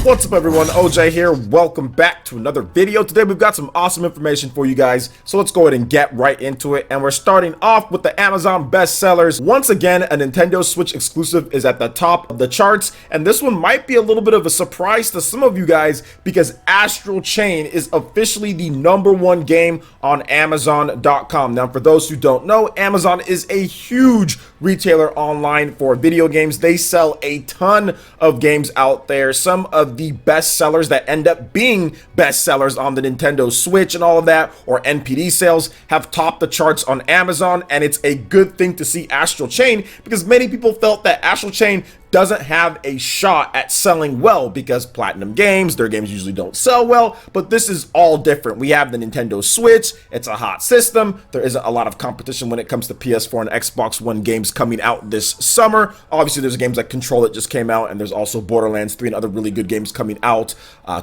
What's up everyone, OJ here. Welcome back to another video. Today we've got some awesome information for you guys, so let's go ahead and get right into it. And we're starting off with the Amazon bestsellers. Once again, a Nintendo Switch exclusive is at the top of the charts, and this one might be a little bit of a surprise to some of you guys because Astral Chain is officially the #1 game on Amazon.com. Now, for those who don't know, Amazon is a huge retailer online for video games. They sell a ton of games out there. Some of the best sellers that end up being best sellers on the Nintendo Switch and all of that, or NPD sales, have topped the charts on Amazon, and it's a good thing to see Astral Chain because many people felt that Astral Chain doesn't have a shot at selling well because Platinum Games, their games usually don't sell well, but this is all different. We have the Nintendo Switch, it's a hot system, there isn't a lot of competition when it comes to PS4 and Xbox One games coming out this summer. Obviously there's games like Control that just came out, and there's also Borderlands 3 and other really good games coming out,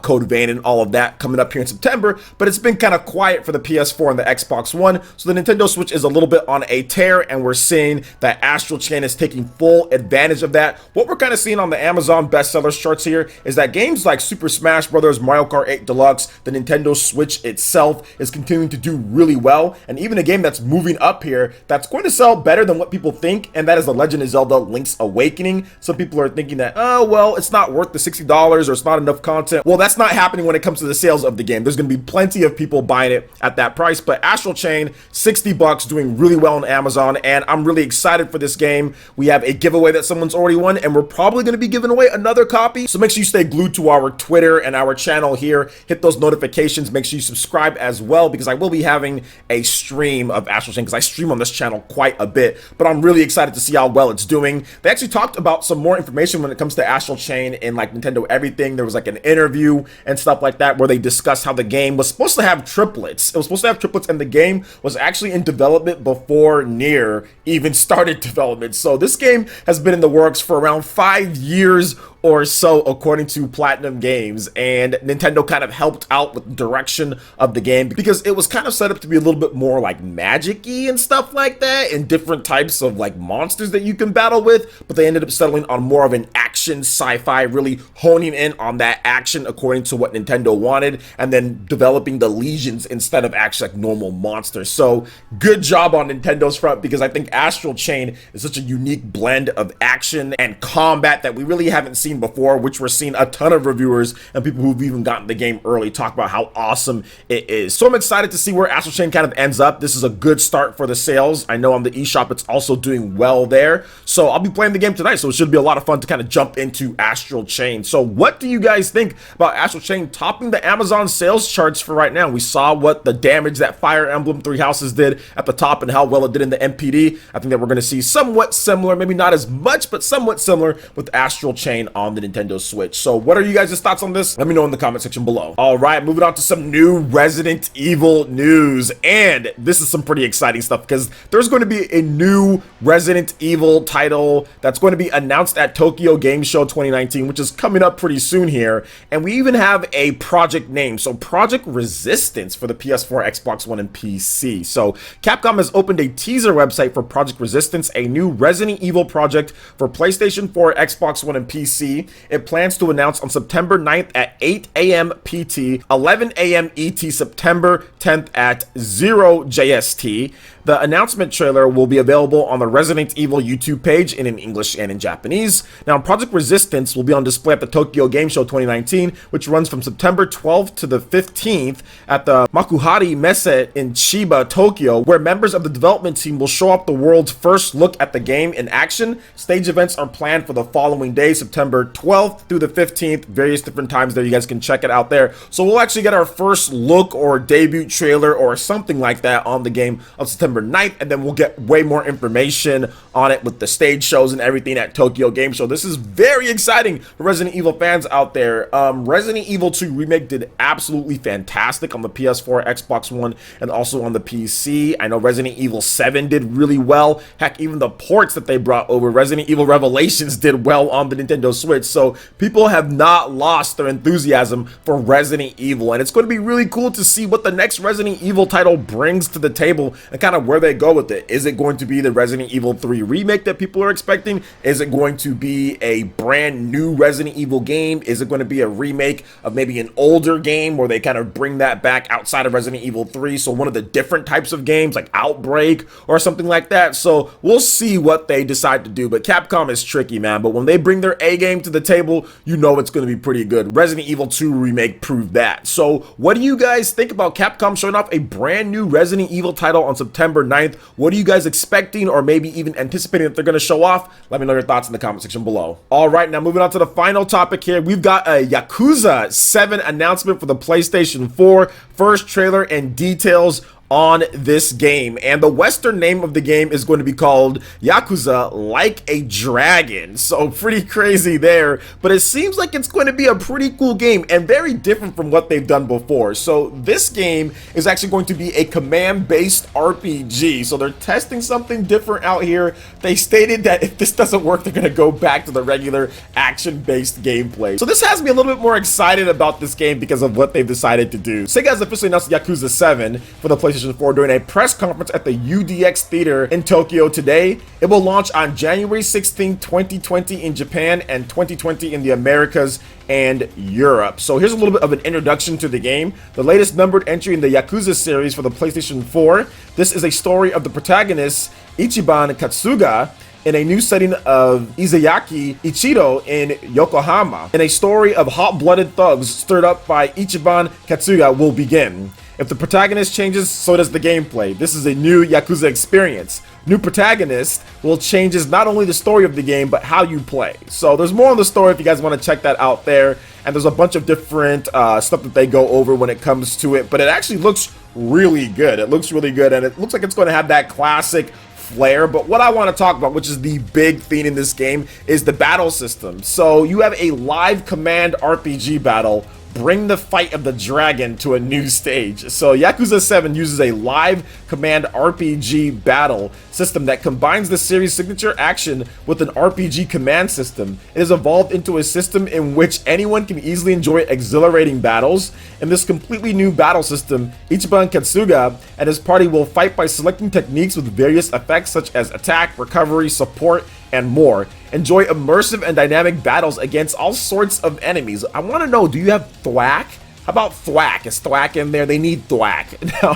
Code Vein and all of that coming up here in September, but it's been kind of quiet for the PS4 and the Xbox One, so the Nintendo Switch is a little bit on a tear, and we're seeing that Astral Chain is taking full advantage of that. What we're kind of seeing on the Amazon bestsellers charts here is that games like Super Smash Bros., Mario Kart 8 Deluxe, the Nintendo Switch itself is continuing to do really well, and even a game that's moving up here that's going to sell better than what people think, and that is The Legend of Zelda Link's Awakening. Some people are thinking that, oh, well, it's not worth the $60 or it's not enough content. Well, that's not happening when it comes to the sales of the game. There's going to be plenty of people buying it at that price, but Astral Chain, $60, doing really well on Amazon, and I'm really excited for this game. We have a giveaway that someone's already won, and we're probably going to be giving away another copy, so make sure you stay glued to our Twitter and our channel here. Hit those notifications, make sure you subscribe as well, because I will be having a stream of Astral Chain because I stream on this channel quite a bit, but I'm really excited to see how well it's doing. They actually talked about some more information when it comes to Astral Chain in like Nintendo Everything. There was like an interview and stuff like that where they discussed how the game was supposed to have triplets. It was supposed to have triplets, and the game was actually in development before Nier even started development. So this game has been in the works for around 5 years or so, according to Platinum Games, and Nintendo kind of helped out with the direction of the game because it was kind of set up to be a little bit more like magic-y and stuff like that, and different types of like monsters that you can battle with, but they ended up settling on more of an action sci-fi, really honing in on that action according to what Nintendo wanted, and then developing the legions instead of actually like normal monsters. So good job on Nintendo's front, because I think Astral Chain is such a unique blend of action and combat that we really haven't seen before, which we're seeing a ton of reviewers and people who've even gotten the game early talk about how awesome it is. So I'm excited to see where Astral Chain kind of ends up. This is a good start for the sales. I know on the eShop it's also doing well there, so I'll be playing the game tonight, so it should be a lot of fun to kind of jump into Astral Chain. So what do you guys think about Astral Chain topping the Amazon sales charts for right now? We saw what the damage that Fire Emblem Three Houses did at the top and how well it did in the NPD. I think that we're going to see somewhat similar, maybe not as much, but somewhat similar with Astral Chain on the Nintendo Switch. So what are you guys' thoughts on this? Let me know in the comment section below. All right, moving on to some new Resident Evil news, and this is some pretty exciting stuff because there's going to be a new Resident Evil title that's going to be announced at Tokyo Game Show 2019, which is coming up pretty soon here, and we even have a project name, so Project Resistance, for the PS4, Xbox One, and PC. So Capcom has opened a teaser website for Project Resistance, a new Resident Evil project for PlayStation 4, Xbox One, and PC. It plans to announce on September 9th at 8 a.m. PT, 11 a.m. ET, September 10th at 0 JST. The announcement trailer will be available on the Resident Evil YouTube page in English and in Japanese. Now, Project Resistance will be on display at the Tokyo Game Show 2019, which runs from September 12th to the 15th at the Makuhari Messe in Chiba, Tokyo, where members of the development team will show off the world's first look at the game in action. Stage events are planned for the following day, September 12th through the 15th, various different times there. You guys can check it out there. So we'll actually get our first look or debut trailer or something like that on the game on September 9th, and then we'll get way more information on it with the stage shows and everything at Tokyo Game Show. This is very exciting for Resident Evil fans out there. Resident Evil 2 Remake did absolutely fantastic on the PS4, Xbox One, and also on the PC. I know Resident Evil 7 did really well. Heck, even the ports that they brought over, Resident Evil Revelations, did well on the Nintendo Switch. So people have not lost their enthusiasm for Resident Evil, and it's going to be really cool to see what the next Resident Evil title brings to the table and kind of where they go with it. Is it going to be the Resident Evil 3 remake that people are expecting? Is it going to be a brand new Resident Evil game? Is it going to be a remake of maybe an older game where they kind of bring that back outside of Resident Evil 3? So one of the different types of games like Outbreak or something like that. So we'll see what they decide to do. But Capcom is tricky, man. But when they bring their A game to the table, you know it's going to be pretty good. Resident Evil 2 remake proved that. So what do you guys think about Capcom showing off a brand new Resident Evil title on September 9th? What are you guys expecting or maybe even anticipating that they're going to show off? Let me know your thoughts in the comment section below. All right, now moving on to the final topic here. We've got a Yakuza 7 announcement for the PlayStation 4. First trailer and details on this game, and the Western name of the game is going to be called Yakuza Like a Dragon. So pretty crazy there, but it seems like it's going to be a pretty cool game and very different from what they've done before. So this game is actually going to be a command-based RPG, so they're testing something different out here. They stated that if this doesn't work, they're going to go back to the regular action-based gameplay. So this has me a little bit more excited about this game because of what they've decided to do. Sega has officially announced Yakuza 7 for the PlayStation 4 during a press conference at the UDX Theater in Tokyo today. It will launch on January 16, 2020 in Japan and 2020 in the Americas and Europe. So here's a little bit of an introduction to the game. The latest numbered entry in the Yakuza series for the PlayStation 4. This is a story of the protagonist Ichiban Katsuga in a new setting of Izayaki Ichido in Yokohama. And a story of hot-blooded thugs stirred up by Ichiban Katsuga will begin. If the protagonist changes, so does the gameplay. This is a new Yakuza experience. New protagonist will changes not only the story of the game, but how you play. So there's more on the story if you guys want to check that out there. And there's a bunch of different stuff that they go over when it comes to it. But it actually looks really good. It looks really good, and it looks like it's going to have that classic flair. But what I want to talk about, which is the big theme in this game, is the battle system. So you have a live command RPG battle. Bring the fight of the dragon to a new stage. So Yakuza 7 uses a live command RPG battle system that combines the series' signature action with an RPG command system. It has evolved into a system in which anyone can easily enjoy exhilarating battles. In this completely new battle system, Ichiban Katsuga and his party will fight by selecting techniques with various effects such as attack, recovery, support, and more. Enjoy immersive and dynamic battles against all sorts of enemies. I want to know, do you have thwack? How about thwack? Is thwack in there? They need thwack. Now,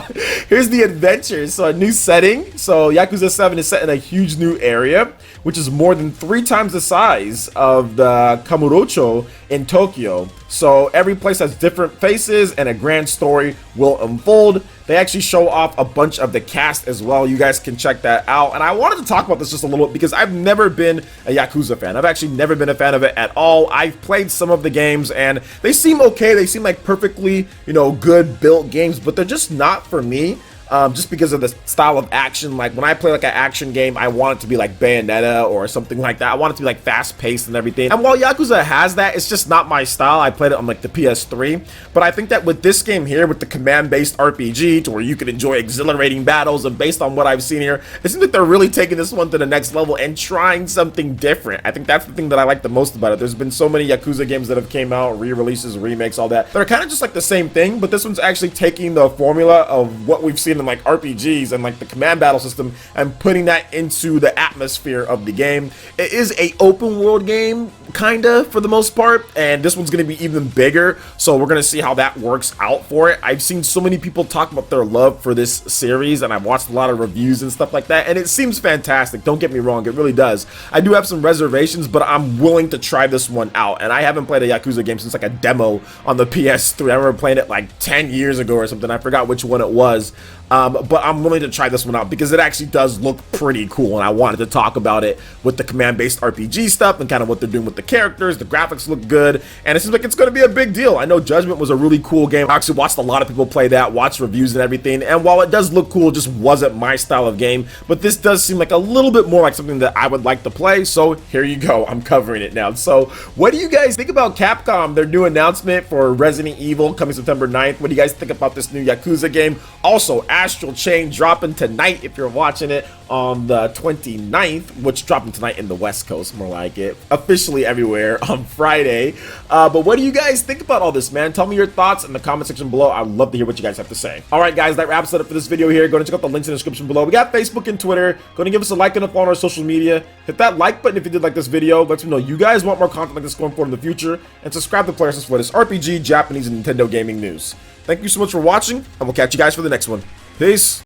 here's the adventure. So a new setting. So Yakuza 7 is set in a huge new area, which is more than 3 times the size of the Kamurocho in Tokyo. So every place has different faces and a grand story will unfold. They actually show off a bunch of the cast as well. You guys can check that out. And I wanted to talk about this just a little bit because I've never been a Yakuza fan. I've actually never been a fan of it at all. I've played some of the games and they seem okay. They seem like perfectly, good built games, but they're just not for me. Just because of the style of action. Like when I play like an action game, I want it to be like Bayonetta or something like that. I want it to be like fast paced and everything. And while Yakuza has that, it's just not my style. I played it on like the PS3, but I think that with this game here, with the command based RPG to where you can enjoy exhilarating battles, and based on what I've seen here, it seems like they're really taking this one to the next level and trying something different. I think that's the thing that I like the most about it. There's been so many Yakuza games that have came out, re-releases, remakes, all that. They're kind of just like the same thing, but this one's actually taking the formula of what we've seen in like RPGs and like the command battle system and putting that into the atmosphere of the game. It is a open world game kinda for the most part, and this one's gonna be even bigger, so we're gonna see how that works out for it. I've seen so many people talk about their love for this series, and I've watched a lot of reviews and stuff like that, and it seems fantastic. Don't get me wrong, it really does. I do have some reservations, but I'm willing to try this one out, and I haven't played a Yakuza game since like a demo on the PS3. I remember playing it like 10 years ago or something. I forgot which one it was. But I'm willing to try this one out because it actually does look pretty cool, and I wanted to talk about it with the command-based RPG stuff and kind of what they're doing with the characters. The graphics look good, and it seems like it's going to be a big deal. I know Judgment was a really cool game. I actually watched a lot of people play that, watched reviews and everything, and while it does look cool, it just wasn't my style of game. But this does seem like a little bit more like something that I would like to play, so here you go. I'm covering it now. So what do you guys think about Capcom, their new announcement for Resident Evil coming September 9th? What do you guys think about this new Yakuza game? Also, Astral Chain dropping tonight if you're watching it on the 29th, which dropping tonight in the West Coast, more like it, officially everywhere on Friday. But what do you guys think about all this, man? Tell me your thoughts in the comment section below. I'd love to hear what you guys have to say. All right, guys, that wraps it up for this video here. Go and check out the links in the description below. We got Facebook and Twitter. Go and give us a like and a follow on our social media. Hit that like button if you did like this video. Let me know you guys want more content like this going forward in the future. And subscribe to PlayerEssence for this RPG, Japanese, and Nintendo gaming news. Thank you so much for watching, and we'll catch you guys for the next one. Peace.